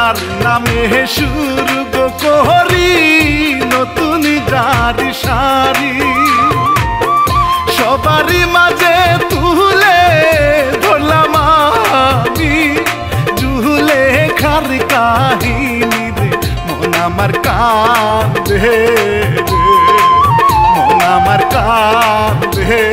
তোমার নামে শুরু করি নতুন গাড়ি সারি সবারই মাঝে তুলে ধরলাম আমি জুলে খার কাহিনী রে মন আমার কাঁদে মন আমার কাঁদে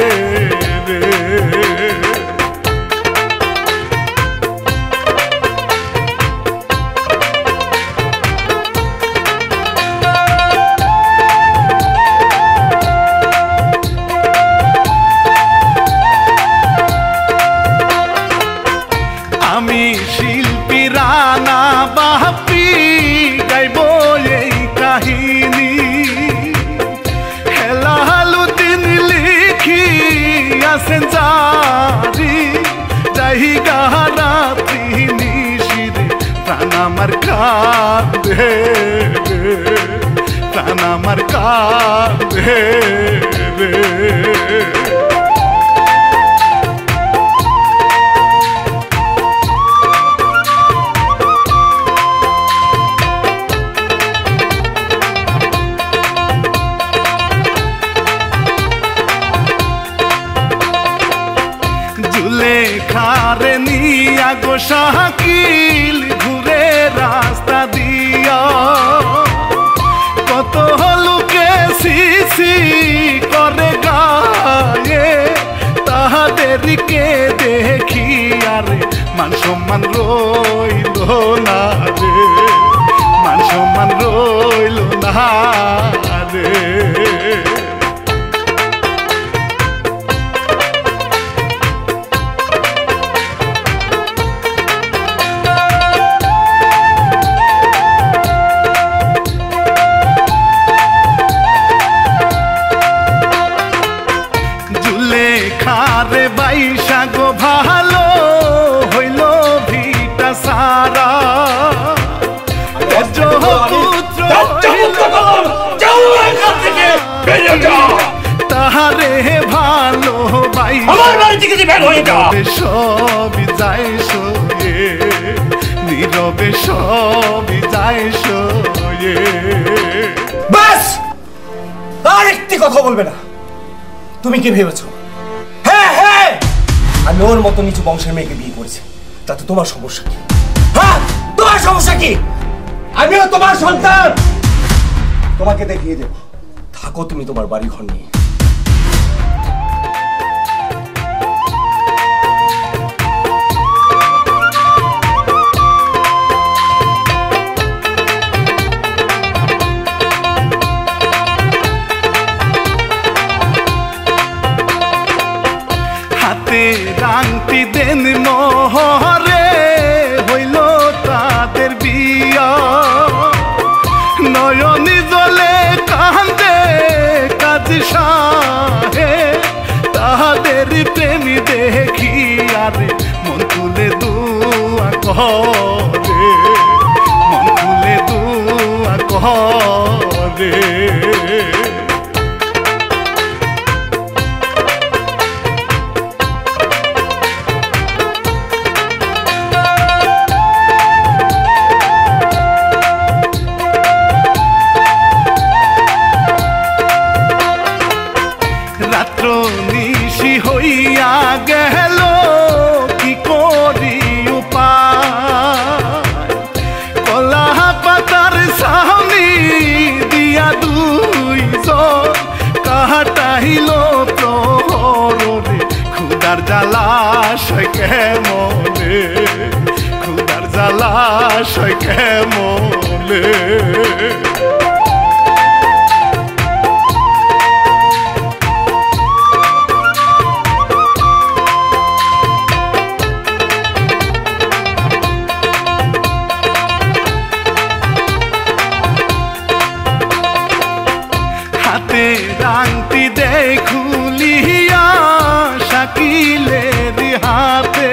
আমি শিল্পী রানা বাপি গাইব এই কাহিনী হেলালুদ্দিন লিখি আছেন জারি জাহিগা রাত্রি নিশিরে প্রাণ আমার কাঁদে প্রাণ আমার কাঁদে লেখারে নিয়া গো শাকিল ঘুরে রাস্তা দিয়া কত লোকে সিসি করে গায়ে তাহাদেরকে দেখি আরে মান সম্মান রইল না রে মান সম্মান রইল না রে খারে বাইশা গো ভালো হইল ভিটা সারা তাহারে ভালো বাই সবই যায় সয়ে নীরবে সবই যায় সয়ে বাস আর একটি কথা বলবে না তুমি কি ভেবেছো আমি ওর মতো নিচু বংশের মেয়েকে বিয়ে করেছি তাতে তোমার সমস্যা কি হ্যাঁ তোমার সমস্যা কি আমিও তোমার সন্তান তোমাকে দেখিয়ে দেব থাকো তুমি তোমার বাড়ি ঘর নিয়ে রাংটি দেন মোহরে হইল তাদের বিয়া নয়নি জলে কান্দে কাজী সাহে তাদের প্রেমী দেখি আরে মন তুলে দুয়া করে মন তুলে দুয়া করে নিশি হইয়া গেল কি করি উপায় কলা পাতার সামনে দিয়া দুইজন কাটাইল প্রহরে খুদার জ্বালাশয় কেমনে খুদার জ্বালাশয় কেমনে রাংটি দেখুলিয়া শাকিলের হাতে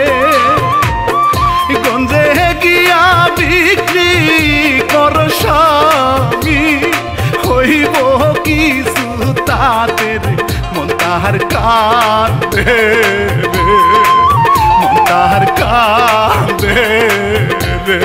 গঞ্জে গিয়া বিক্রি কর স্বামী হইব কিছু তাতে মন তাহার কাঁদে মন তাহার কাঁদে রে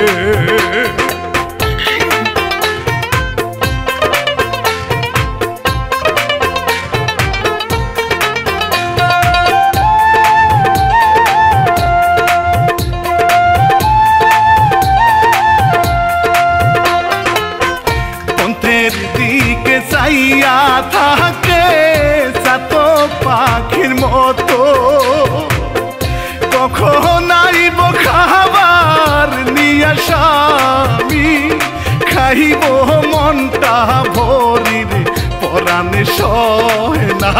পরাণে সহে না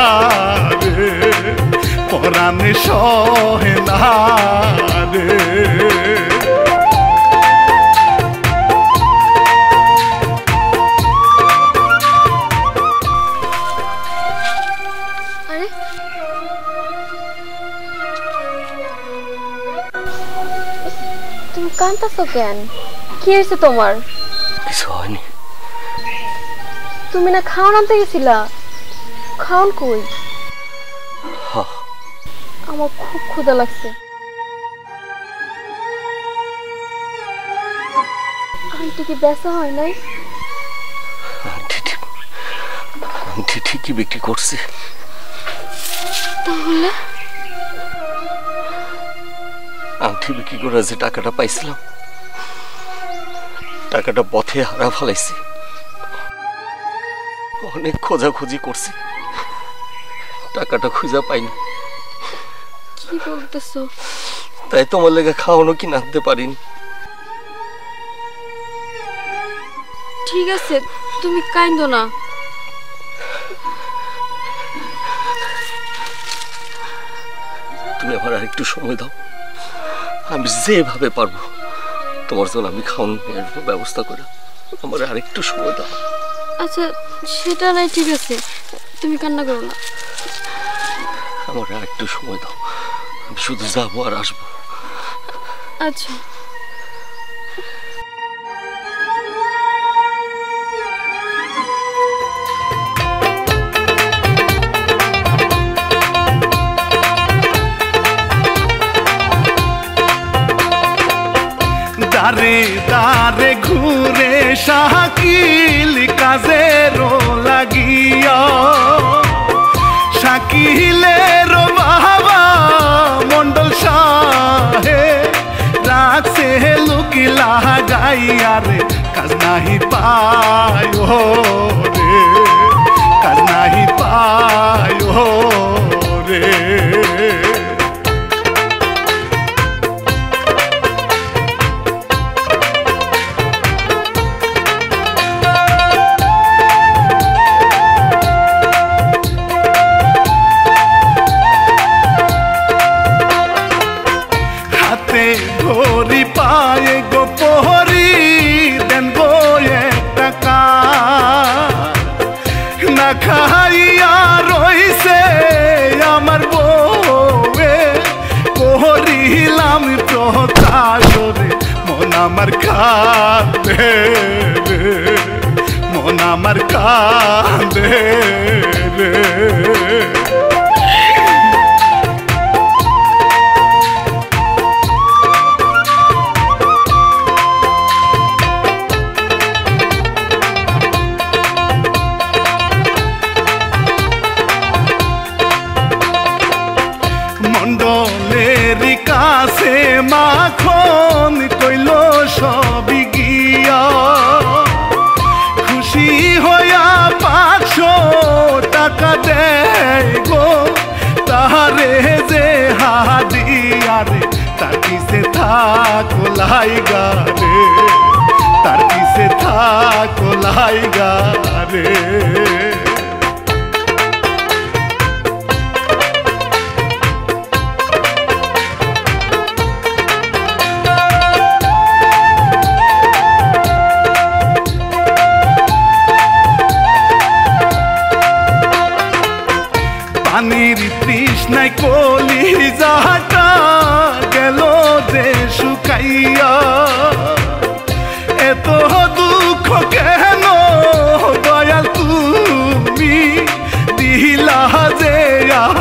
রে, পরাণে সহে না রে। তুমি কাঁদতেছো কেন? কি হয়েছে তোমার? কিছু হয়নি। তুমি না খাওয়ান আনতে গেছিলা, খাওয়ান কই? আমার খুব ক্ষুধা লাগছে। আন্টি কি বেচা হয় নাই? আন্টি ঠিকই বিক্রি করছে। তাহলে আংটি বিক্রি করে যে টাকাটা পাইছিলাম, টাকাটা পথে হারা ফেলাইছি। অনেক খোঁজাখুঁজি করছি, টাকাটা খুঁজা পাইনি। কি বলতেছো? তাই তোমার লেগে খাওয়ানো কিনে আনতে পারিনি। ঠিক আছে, তুমি কাইন্দো না। তুমি আমার আরেকটু সময় দাও, আমি যেভাবে পারবো তোমার জন্য আমি খাওয়ানোর ব্যবস্থা করে। আমার আরেকটু সময় দাও। আচ্ছা সেটা নাই, ঠিক আছে, তুমি কান্না করো না। আমার আরেকটু সময় দাও, আমি শুধু যাবো আর আসবো। আচ্ছা। দারে দারে ঘুরে শাকিল কাজেরও লাগিয়া, শাকিলের বাবা মন্ডল সাহে রাখছে লুকি লাগাইয়া রে, কাজ নাহি পায় রে, কাজ নাহি পায় রে। ঘড়ি পায়ে গো পহরি দেন গো টাকা, না খাইয়া রইছে আমার বউয়ে, করিলাম প্রকাশ রে, মন আমার কাঁদে রে, মন আমার কাঁদে রে। মন্ডলের কাছে মাখন কইল সবই গিয়া, খুশি হইয়া 500 টাকা দেয় গো তাহারে যে হাদিয়া রে, তার পিছে থাকো লাইগা রে, তার পিছে থাকো লাইগা রে। পানির তৃষ্ণায় কলি যাটা গেল যে শুকাইয়া, এত দুঃখ কেন দয়াল তুমি দিলা যে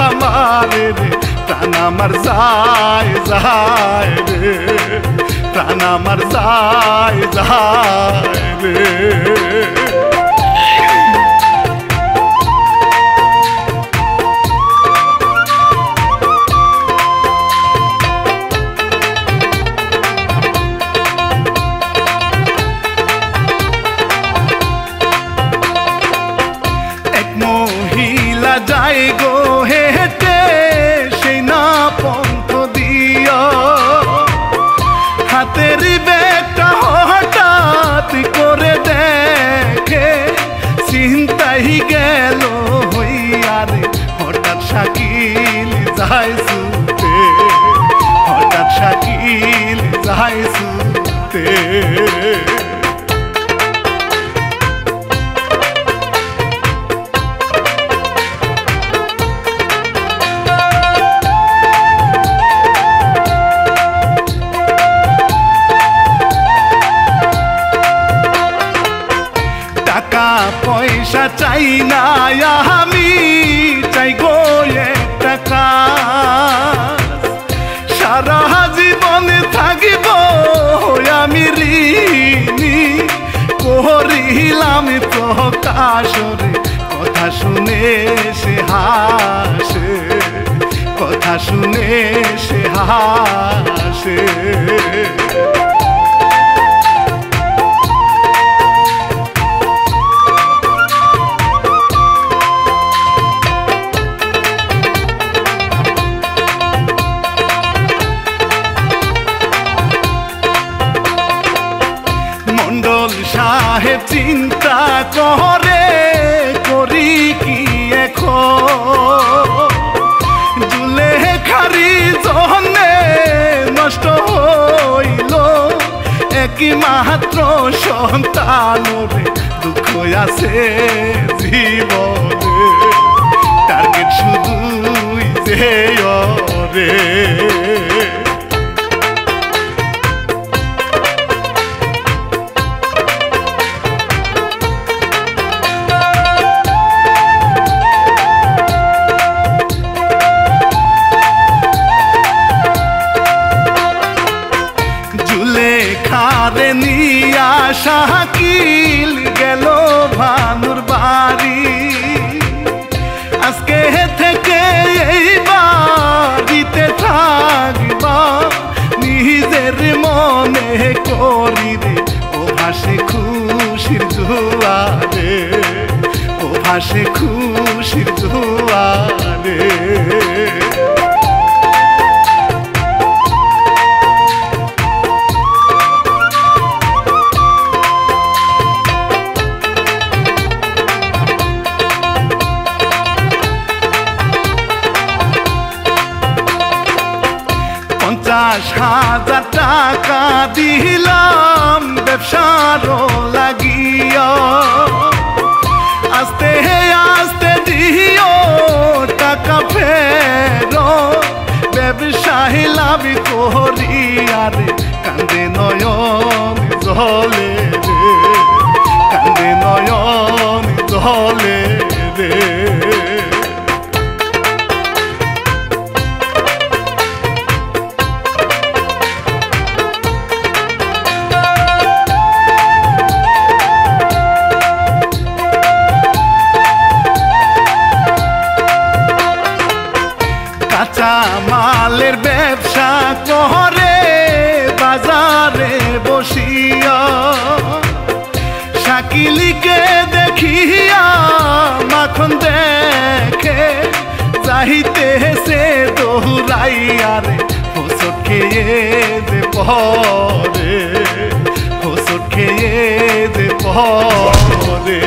আমার রে, প্রাণ আমার যায় যায় রে, প্রাণ আমার যায় যায় রে। যায় গো হেঁটে সেই না পন্থ দিয়া, হাতের ব্যাগটা হঠাৎ করে দেখে পয়সা চাই না আমি, চাই গো একটা কাজ। সারা জীবনে থাকিব আমি ঋণী, করিলাম তো কাশরে কথা শুনে সে হাসে, কথা শুনে সে হাসে। মন্ডল সাহেব চিন্তা করে করি কি এখন, জুলেখারি জনে নষ্ট হইল একই মাত্র সন্তানরে, দুঃখ আছে জীবনে টার্গেট শুধুই যে রে। জুলেখারে নিয়া শাকিল গেল ভানুর বাড়ি, আজকে থেকে এই বাড়িতে থাকবা নিজের মনে করি রে, ও ভাসে খুশির দুয়ারে, ও ভাসে খুশির দুয়ারে। ৳৫০,০০০ টাকা দিলাম ব্যবসার লাগিয়া, আস্তে আস্তে দিও টাকা ফেরত, ব্যবসায় লাভ করিয়া রে, কান্দে নয়ন জলে রে, কান্দে নয়ন জলে রে। কাঁচা মালের ব্যবসা করে বাজারে বসিয়া, শাকিলিকে দেখিয়া মাখন দেখে চাহিতে সে দৌড়াইয়া রে, হোঁচট খেয়ে যে পরে, হোঁচট খেয়ে যে পরে।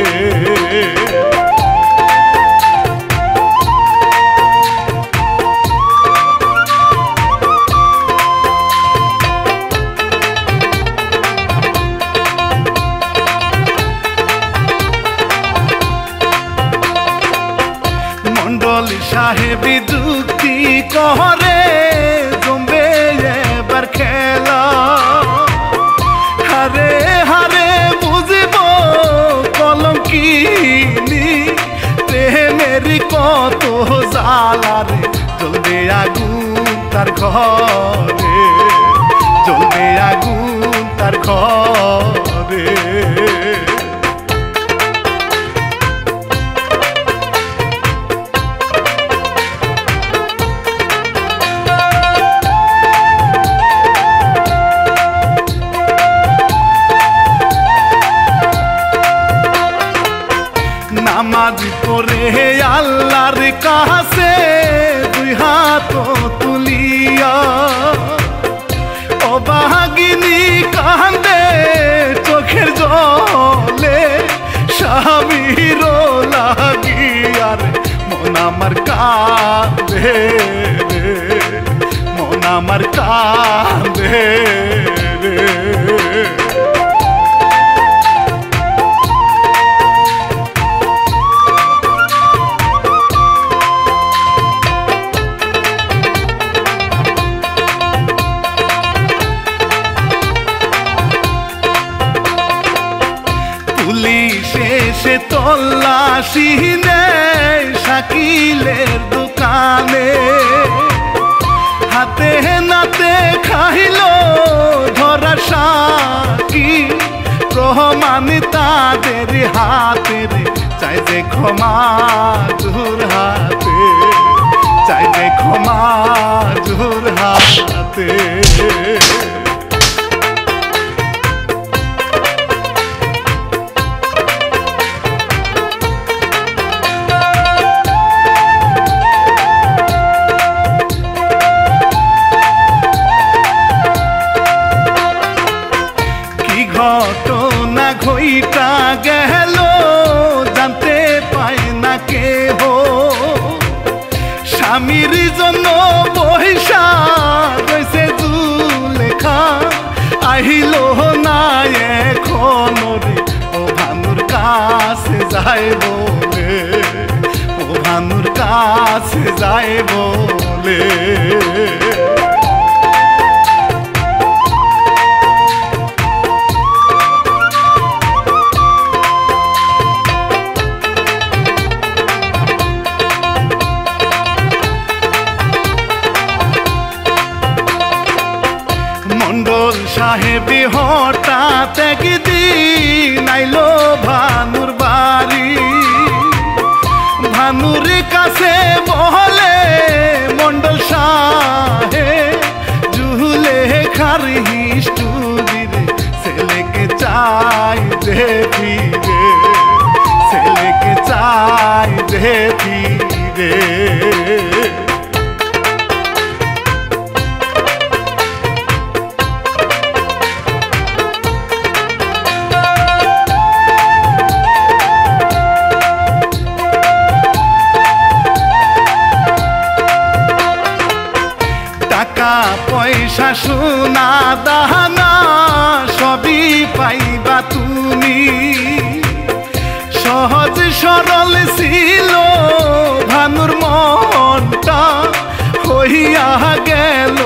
মন্ডল সাহেব যুক্তি করে জমবে এবার খেলা, হারে হারে বুঝব কলঙ্কিনী প্রেমের কত জ্বালা রে, জ্বলবে আগুন তার ঘরে, জ্বলবে আগুন তার ঘরে। নামাজ পড়ে আল্লাহর কাছে দুই হাত তুলিয়া, অভাগিনী কান্দে চোখের জলে, স্বামীর লাগিয়া রে, মন আমার কাঁদে রে, মন আমার কাঁদে রে। পুলিশে সে তল্লাশি নেয় শাকিলের দোকানে হাতে নাতে খাইল ধরা সাকি প্রমাণ তাদের হাতের চাই যে ক্ষমা জোর হাতে চাই যে ক্ষমা জোর হাতে ঘটনা ঘইটা গেল জানতে পায় না কেহ স্বামীর জন্য পয়সা রয়েছে জুলেখা আহিল না এখন রে ও ভানুর কাছে যায় বলে ও ভানুর কাছে যায় বলে মন্ডল সাহেবী হঠাৎ একদিন আইলো ভানুর বাড়ি ভানুর কাছে বলে মন্ডল সাহেব জুলেখার হিস্টুরিরে ছেলেকে চাই দে ফিরে ছেলেকে চাই দে ফিরে টাকা পয়সা সোনা দানা সবই পাইবা তুমি সহজ সরল ছিল ভানুর মনটা হইয়া গেল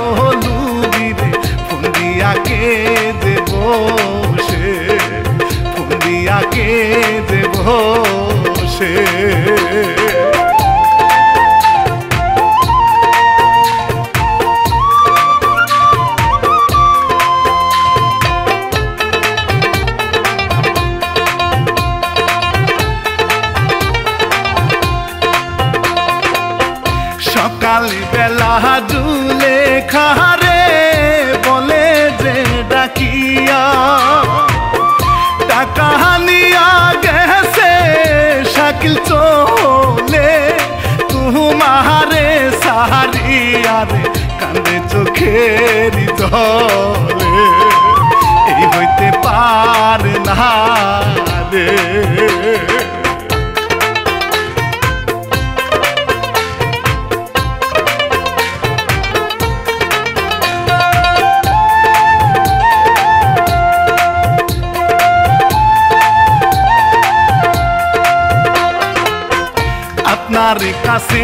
লুবিরে ফুন্দিয়াকে যে বসে ফুন্দিয়াকে যে বসে সকাল বেলা জুলেখারে বলে যে ডাকিয়া টাকা নিয়া গেছে শাকিল চলে তোমারে সাহারিয়ারে কান্দে চোখের জলে এই হইতে পার না রে আপনার কাছে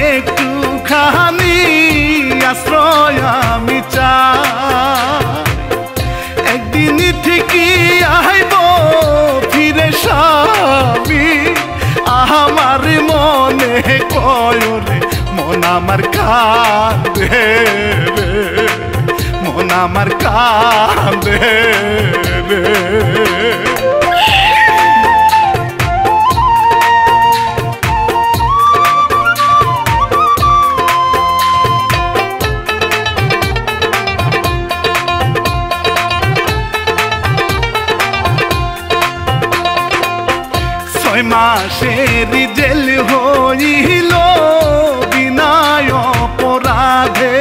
একটু খানি আশ্রয় আমি চাই একদিন ঠিকই আইব ফিরে স্বামী আমার মনে কয় রে মন আমার কাঁদে রে মন আমার কাঁদে রে মাসের জেল হইল বিনায় অপরাধে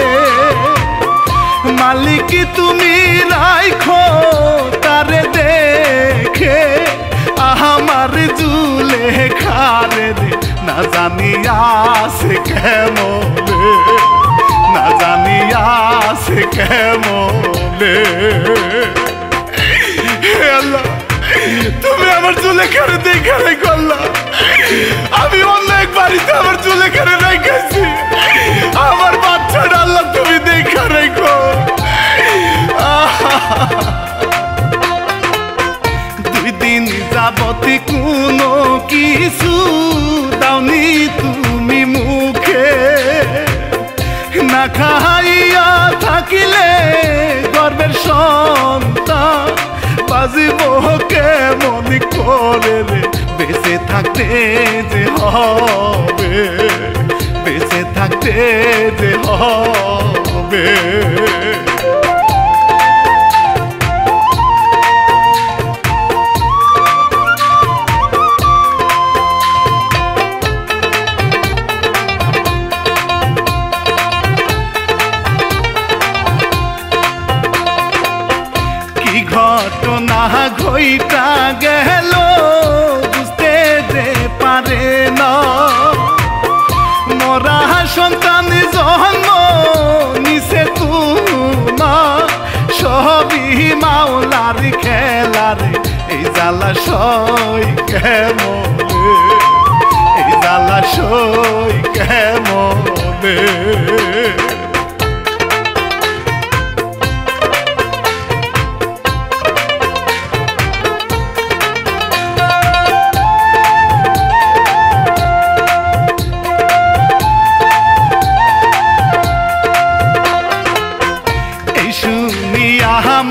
মালিক তুমি রাইখো তারে দেখে আমার জুলেখারে রে না জানিয়া সে কেমনে না জানিয়া সে কেমনে আল্লাহ তুমি আমার জুলেখারে দেখে করলা আমি অনেক বাড়িতে আমার জুলেখারে রেখেছি আমার বাচ্চাটা আল্লাহ তুমি দেখে রেখো দুই দিন যাবত কোনো কিছু দাওনি তুমি মুখে না খাইয়া থাকিলে গর্বের সন্তান বাজিব কেমন করে রে বেঁচে থাকতে যে হবে বেঁচে থাকতে যে হবে ঘটনা ঘইটা গেল বুঝতে যে পারে না মরা সন্তান জন্ম নিছে তুমা সবই মাওলার খেলারে এই জ্বালা সই কেমনে এই জ্বালা সই কেমনে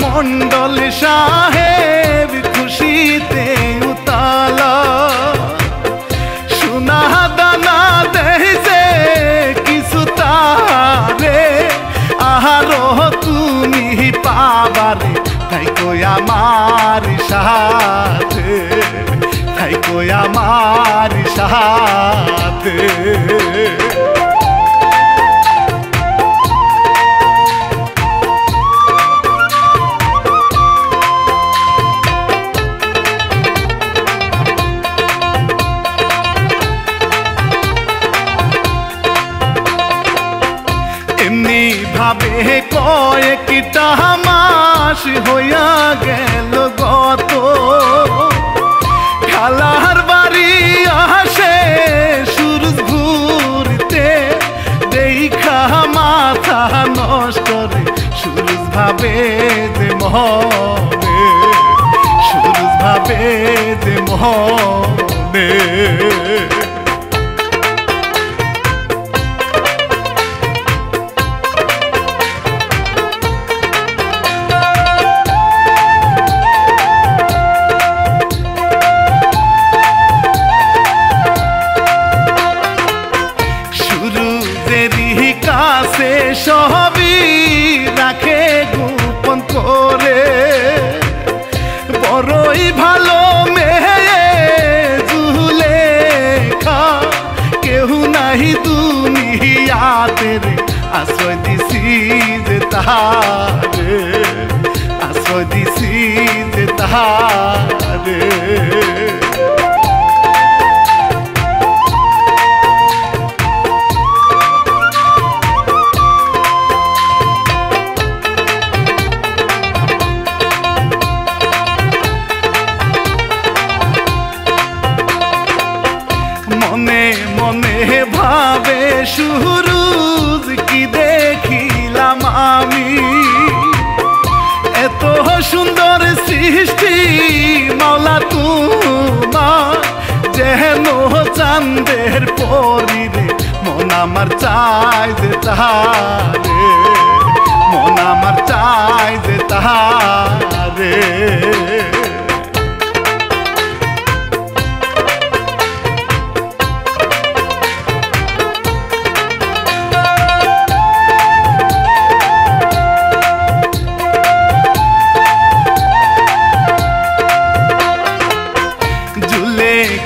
মন্ডল সাহেব খুশিতে উতালা সোনা দানা দেছে কিছু তারে আহারো তুমি পাবারে তাই কই আমার সাথে তাই কই আমার সাথে ভাবে কয়েকটা মাস হইয়া গেল গত খালার বাড়ি আসে সূরজ ঘুরতে দেখা মাথা নষ্ট রে সূরজ ভাবে যে মনে সূরজ ভাবে যে মনে সবই রাখে গোপন করে বড়ই ভালো মেয়ে জুলেখা কেউ নাহি দুনিয়াতে রে আশ্রয় দিছি যে তাহারে আশ্রয় দিছি যে তাহারে মনে মনে ভাবে সুরুজ কি দেখিলাম আমি এত সুন্দর সৃষ্টি মাওলা তোমার যেন চাঁদের পরি রে মন আমার চাই যে তাহারে মন আমার চাই যে তাহারে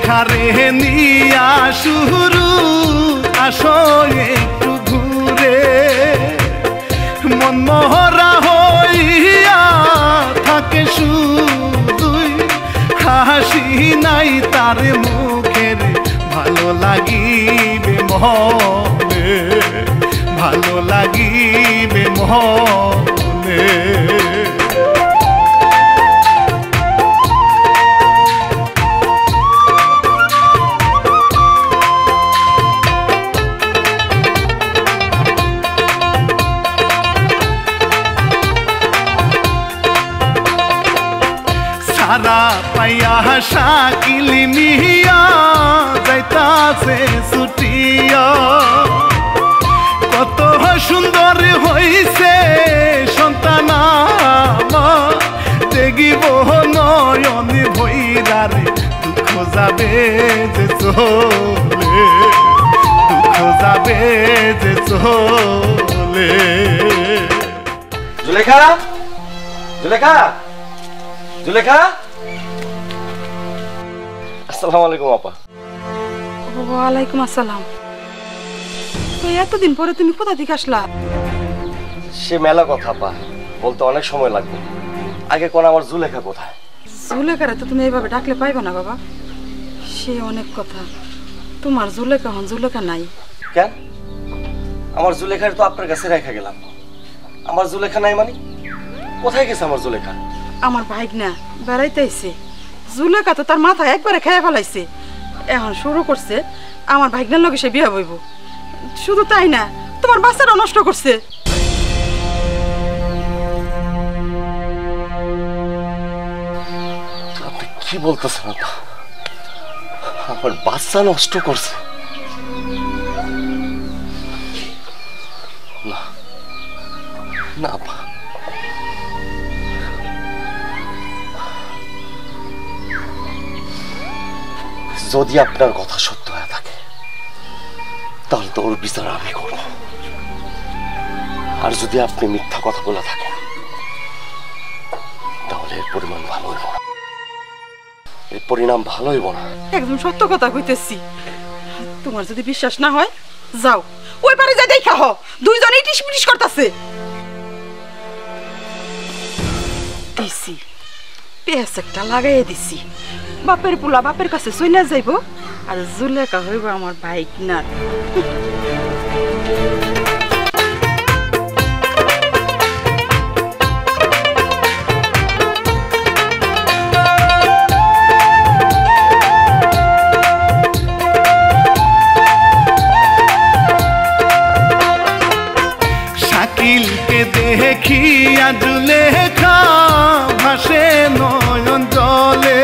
খারে নিয়া শুরু আসো একটু ঘুরে মন মহরা হইয়া থাকে শুধুই হাসি নাই তার মুখের ভালো লাগিবে মনে ভালো লাগিবে মনে সারা পাইয়া শাকিলি মিয়া যাইতাছে ছুটিয়া কত সুন্দর হইছে সন্তান আমার দেখিব নয়নে ভৈরারে দুঃখ যাবে যে চলে দুঃখ যাবে যে চলে জুলেখা জুলেখা জুলেখা আসসালামু আলাইকুম আপা ওয়ালাইকুম আসসালাম তো এতদিন পরে তুমি কোথা থেকে আসলা সে মেলা কথা আপা বলতে অনেক সময় লাগবে আগে কোন আমার জুলেখা কোথায় জুলেখারে তো তুমি এইভাবে ডাকলে পাইবা না বাবা সে অনেক কথা তোমার জুলেখা হন জুলেখা নাই কেন আমার জুলেখার তো আপনার কাছে রেখে গেলাম আমার জুলেখা নাই মানে কোথায় গেছে আমার জুলেখা আমার ভাইক না বেড়াইতে আইছে জুলেখা তো তার মাথা একবারে খেয়ে ফেলাইছে এখন শুরু করছে আমার ভাইগনার লগে সে বিয়া বইব শুধু তাই না তোমার বাচ্চাটা নষ্ট করছে আপনি কি বলতেছেন আপা আমার বাচ্চা নষ্ট করছে না না আপা যদি আপনার কথা সত্য হয়ে থাকে তাহলে তো ওর বিচার আমি করব আর যদি আপনি মিথ্যা কথা বলে থাকেন তাহলে এর পরিমাণ ভালো হইব না এর পরিণাম ভালো হইব না একদম সত্য কথা কইতেছি তোমার যদি বিশ্বাস না হয় যাও ওই পারে যাই দেখা হ দুইজনেই টিসপিটিস করতেছে দিছি পেঁয়াজ একটা লাগাইয়ে দিছি বাপের পোলা বাপের কাছে চইলা যাইব আর জুলেখা হইব আমার বাইক না শাকিলকে দেখিয়া জুলেখা ভাসে নয়ন জলে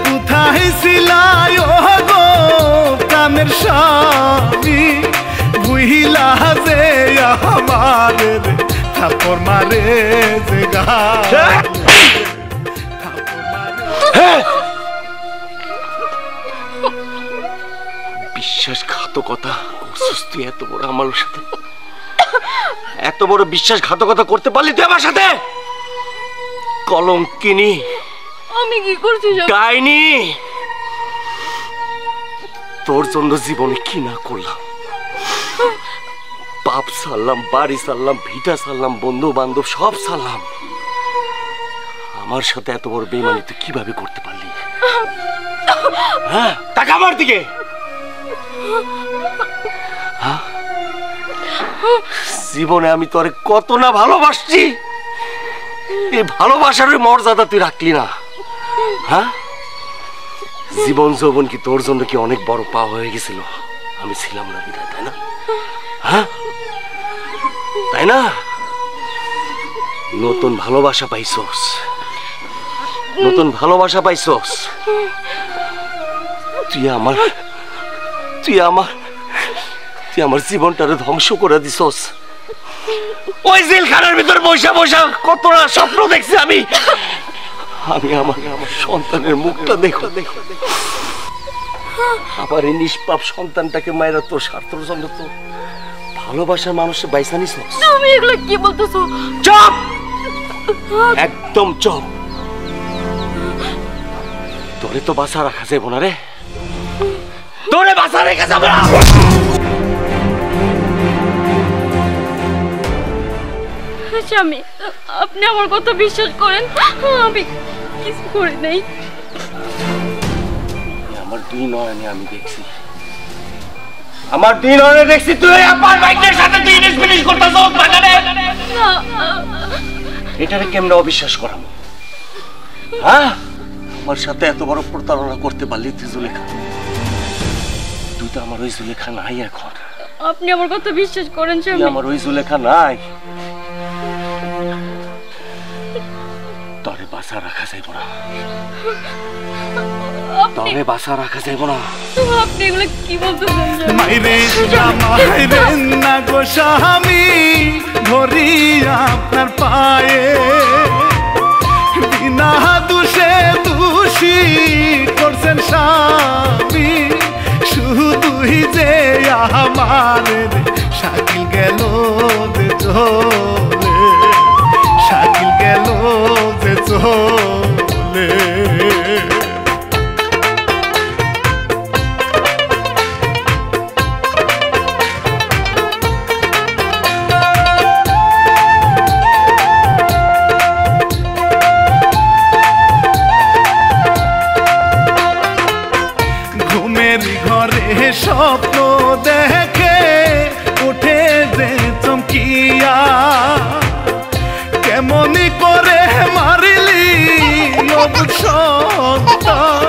কোথায় ছিলাই ও গো প্রাণের স্বামী বুহিলা যে আমার থাপর মারে যে বিশ্বাসঘাতকতা করছিস তুই এত বড় আমার সাথে এত বড় বিশ্বাসঘাতকতা করতে পারলি তুই আমার সাথে কলঙ্কিনী আমি কি করছি ডাইনি তোর জন্য জীবনে কি না করলাম বাপ সারলাম বাড়ি সারলাম ভিটা সারলাম বন্ধু বান্ধব সব সারলাম আমার সাথে এত বড় বেইমানি তুই কিভাবে করতে পারলি হ্যাঁ টাকা আমার দিকে জীবনে আমি তোরে কত না ভালোবাসছি এই ভালোবাসার মর্যাদা তুই রাখলি না হ্যাঁ জীবন যৌবন কি তোর জন্য কি অনেক বড় পাওয়া হয়ে গেছিল আমি ছিলাম না বিধায় তাই না হ্যাঁ তাই না নতুন ভালোবাসা পাইছস নতুন ভালোবাসা পাইছস তুই আমার তুই আমার তুই আমার জীবনটারে ধ্বংস করে দিছস ওই জেলখানার ভিতর বসে বসে কতটা স্বপ্ন দেখছি আমি আমি আমার সন্তানের মুখটা দেখো দেখো আবার এই নিষ্পাপ সন্তানটাকে মায়েরা তোর স্বার্থের জন্য তো ভালোবাসার মানুষের বাইসা নিস তুমি এগুলো কি বলতেছো চুপ একদম চুপ তোরে তো বাসা রাখা যাবো না রে তোরে বাসা রেখে যাবো না স্বামী আপনি আমার কথা বিশ্বাস করেন আমি কিছু করি নাই আমার দুই নয়নে আমি দেখছি আমার দুই নয়নে দেখছি তুই আমার বাইকের সাথে তুই ফিনিশ করতেছ বাগানে এটারে কেমনে অবিশ্বাস করাম হ্যাঁ আমার সাথে এত বড় প্রতারণা করতে পারলি তুই জুলেখা তুই তো আমার ওই জুলেখা নাই এখন আপনি আমার কথা বিশ্বাস করেন স্বামী আমার ওই জুলেখা নাই তরে বাসা রাখা যাইব না, তরে বাসা রাখা যাইব না। আপনি এগুলো কি বলতেছেন? মাইরে না মাইরে না গো স্বামী, ধরি আপনার পায়ে, বিনা দোষে দোষী করছেন স্বামী, শুধুই যে আমার শাকিল গেল যে চলে, শাকিল গেল যে চলে। স্বপ্ন দেখে উঠে যে চমকিয়া, কেমনি করে মারিলি সন্তান,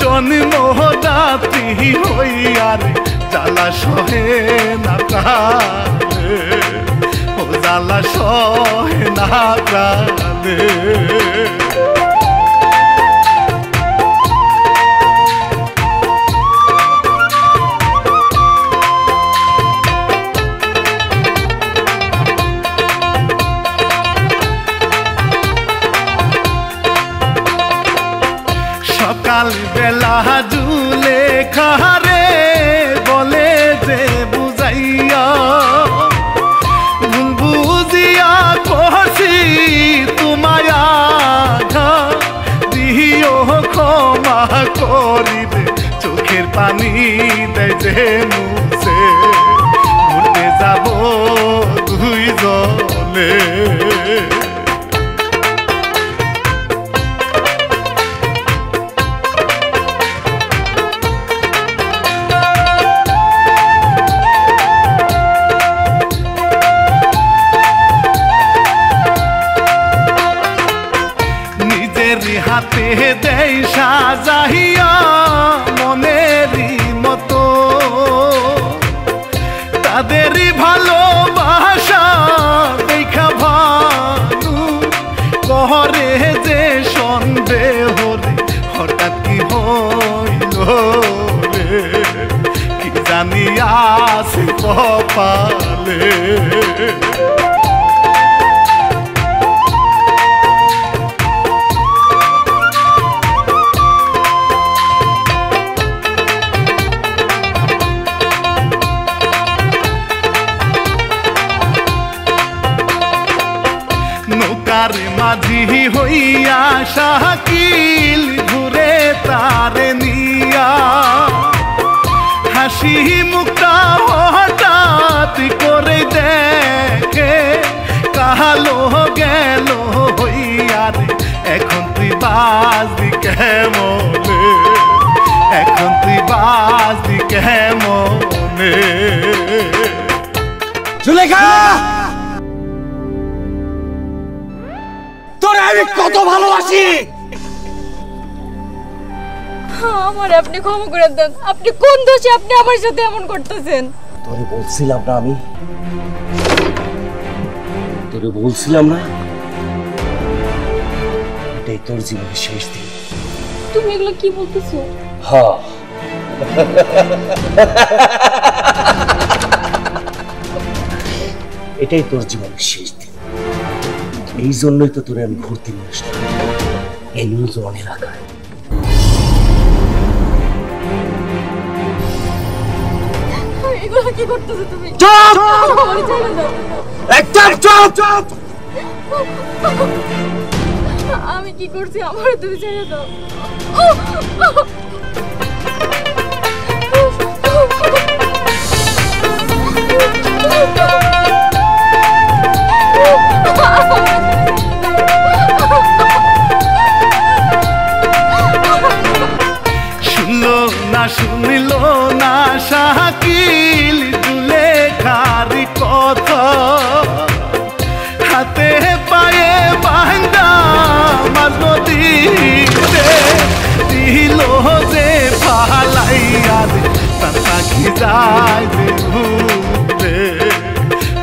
জন্মদাত্রী হইয়ার জ্বালা সহে না প্রাণে, ও জ্বালা সহে না প্রাণে। সকাল বেলা জুলে খারে বলে যে বুঝাইয়া, ভুল বুঝিয়া কষি তোমায় দিও ক্ষমা করিবে, চোখের পানি দেয় যে মুছে, ঘুরতে যাব দুই জলে। হাতে দেই সাজাইয়া মনেরই মতো, তাদেরই ভালোবাসা দেখা ভালো করে যে সন্দেহ রে, হঠাৎ কি হইল রে, কি জানি আছে কপালে। নৌকার মাঝি হইয়া শাকিল ঘুরে তারে নিয়া, হাসি মুখটা হঠাৎ করে দেখে কালো গেল হইয়া রে, এখন তুই বাজবি কেমনে, এখন তুই বাজবি কেমনে। জুলেখা, তোরে আমি কত ভালোবাসি। আমার আপনি ক্ষমা করে দেন, আপনি কোন দোষে আপনি আমার সাথে এমন করতেছেন? তোরে বলছিলাম না আমি, তোরে বলছিলাম না এটাই তোর জীবনের শেষ দিন। তুমি এগুলো কি বলতেছো? হ্যাঁ, এটাই তোর জীবনের শেষ দিন। এই জন্যই তো তোরে আমি ঘুরতে নিয়ে আসলাম এই নিউজন এলাকায়। এগুলো কি করতেছো তুমি? চুপ! একদম চুপ! চুপ! আমি কি করছি? আমার তুমি ছেড়ে দাও। শুনলো না শুনিল না শাকিল জুলেখার কথা, হাতে পায়ে বাঁধা মাঝ নদীতে দিল যে ফালাইয়া রে, প্রাণ পাখি যায় যে উড়ে,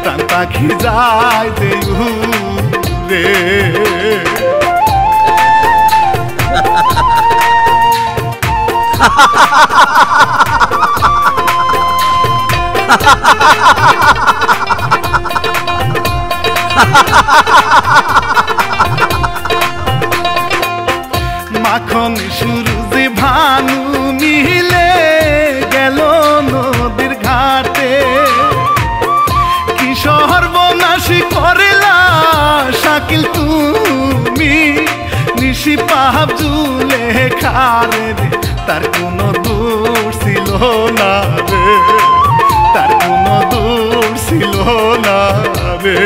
প্রাণ পাখি যায় যে উড়ে। মাখন শুরু যে ভানু মিলে গেল নদীর ঘাটে, কি সর্বনাশী করেলা শাকিল তুমি, নিশি পাপ জুলে খারে রে, তার কোনো দোষ ছিল না রে, তার কোনো দোষ ছিল না রে।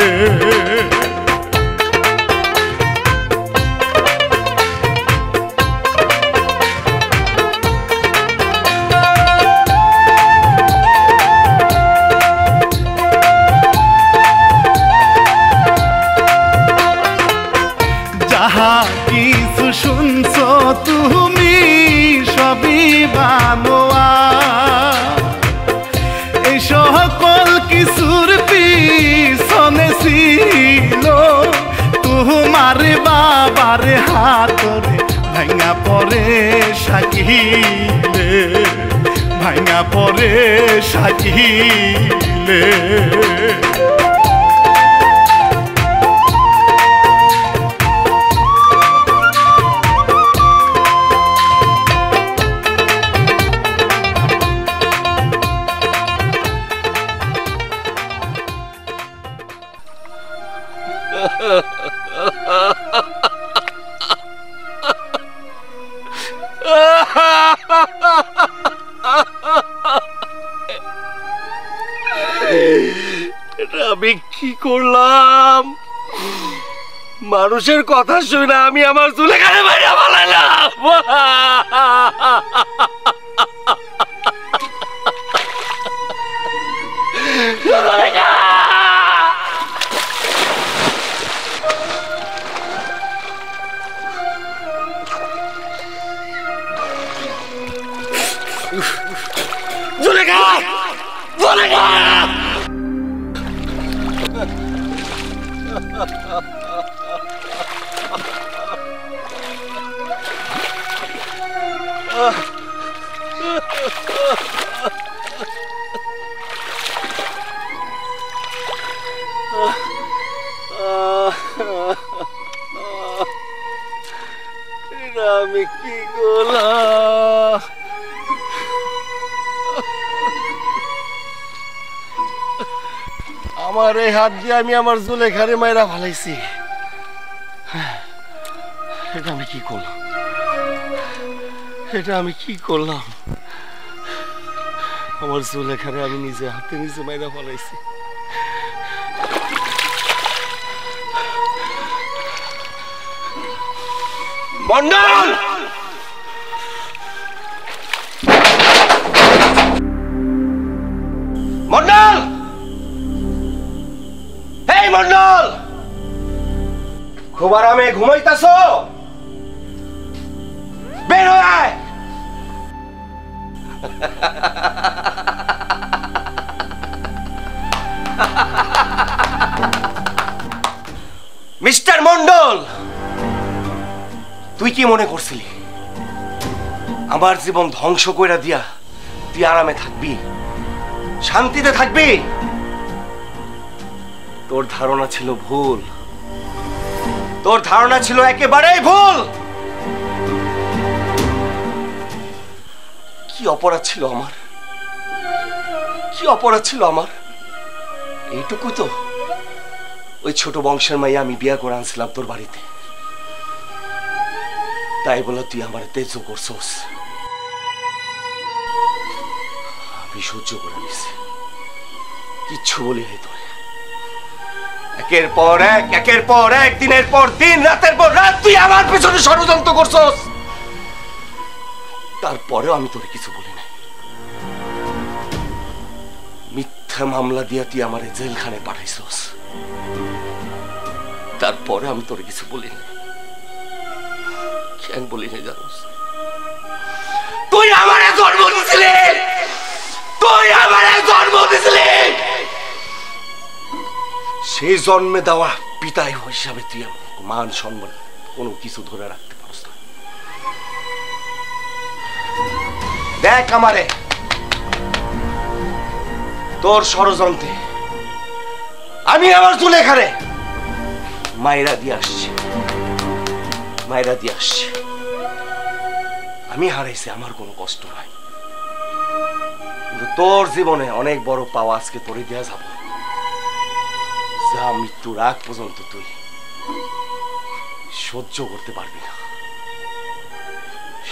কিছু শুনছো তুমি সবই বানোয়া, এই সকল কিছুর পিছনে ছিল তোমার বাবার হাতরে, ভাঙা পরে শাকিলে, ভাঙা পরে শাকিলে। আমি কি করলাম? মানুষের কথা শুনে আমি আমার জুলেখারে বাইরে পালাইলাম। জুলেখা, জুলেখা! আমি কি করলাম? আমার এই হাত দিয়ে আমি আমার জুলেখারে মাইরা ফালাইছি। এটা আমি কি করলাম? এটা আমি কি করলাম? আমার জুলেখারে আমি নিজে হাতে নিজে মাইরা ফালাইছি। মন্ডল! মন্ডল! এই মন্ডল! খুব আরামে ঘুমাইতাছ? বের হয়ে আয়! মিস্টার মন্ডল, তুই কি মনে করছিলি আমার জীবন ধ্বংস কইরা দিয়া তুই আরামে থাকবি, শান্তিতে থাকবি? তোর ধারণা ছিল ভুল, তোর ধারণা ছিল একেবারেই ভুল। কি অপরাধ ছিল আমার, কি অপরাধ ছিল আমার? এইটুকু তো, ওই ছোট বংশের মাইয়া আমি বিয়া করে আনছিলাম তোর বাড়িতে, তাই বলে তুই আমার তেজ করছস। আমি সহ্য করে নিছি, কিচ্ছু বলি নাই তোরে। একের পর এক, একের পর এক, দিনের পর দিন, রাতের পর রাত তুই আমার পেছনে ষড়যন্ত্র করছস, তারপরেও আমি তোরে কিছু বলি নাই। মিথ্যা মামলা দিয়া তুই আমার জেলখানে পাঠাইছস, তারপরে আমি তোরে কিছু বলি নাই। কেন বলি নাই জানোস? তুই আমারে জন্ম দিছিলি, তুই আমারে জন্ম দিছিলি, সেই জন্মে দেওয়া পিতাই হিসাবে তুই মান সম্মান কোনো কিছু ধরে রাখতে পারছ না। দেখ আমারে তোর ষড়যন্ত্রে আমি আমার জুলেখারে মায়েরা দিয়ে আসছি, মায়েরা দিয়ে আসছি। আমি হারাইছি, আমার কোনো কষ্ট নাই, কিন্তু তোর জীবনে অনেক বড় পাওয়া আজকে তোরে দেয়া যাব, যা মৃত্যুর আগ পর্যন্ত তুই সহ্য করতে পারবি না,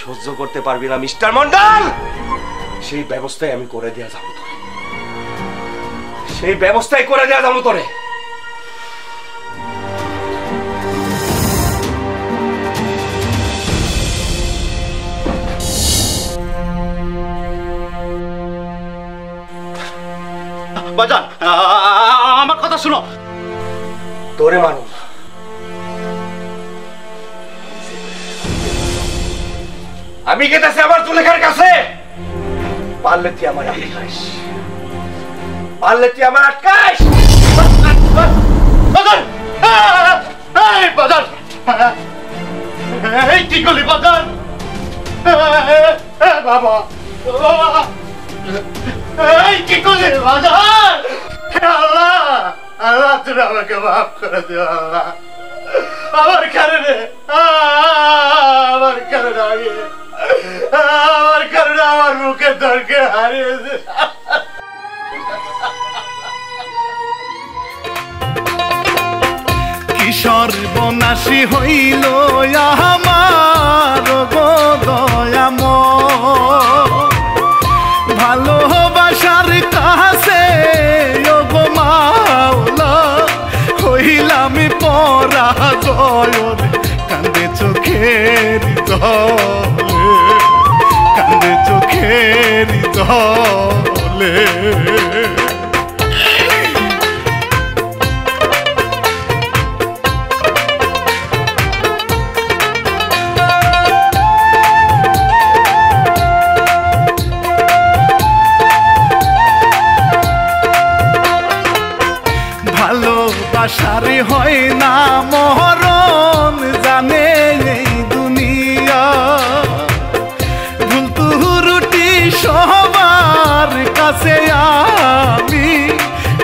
সহ্য করতে পারবি না মিস্টার মন্ডল। সেই ব্যবস্থাই আমি করে দেয়া যাবো তোরে, সেই ব্যবস্থাই করে দেয়া যাবো তোরে। বাজান আমার কথা শুনো। তোরে মানুষ আমি গেতেছি আমার জুলেখার কাছে, পারলে তুই আমার আটকাইস, পারলে তুই আমার আটকাইস। বাজান এই বাজান এই কি করলি বাজান? বাবা এই কি করলি বাজান? আল্লাহ আল্লাহ তুমি আমাকে মাফ করে দিও আল্লাহ, আমার কারণে, আমার কারণে আমার কারণে আমার মুখের দরকে হারিয়েছে। কি সর্বনাশী হইল আমার গো দয়াময়, ভালোবাসার কাছে গো মাওলা হইলাম পরাজয়। কান্দে চোখের জলে, কান্দে চোখের জলে। ভালোবাসারে হয় না মরণ, জানে এই দুনিয়া। ভুল ত্রুটি সবার কাছে আমি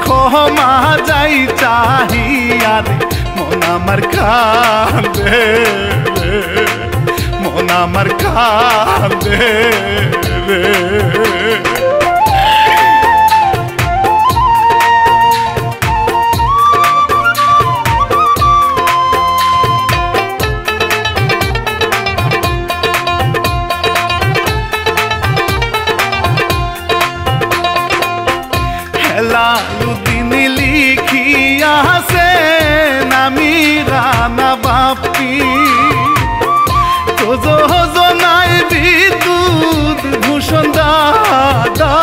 ক্ষমা যাই চাহি, আর মন আমার কাঁদে, মন আমার কাঁদে রে। লালুদ্দিন লিখিয়াছে নামি রানা বাপি, যোজনায় বিদ্যুৎ ভূষণ দাদা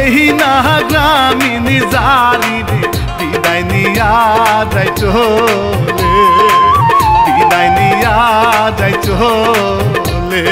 এই না গ্রামীণ জারি বিদায় নিয়া যাই চলে, বিদায় নিয়া যাই চলে।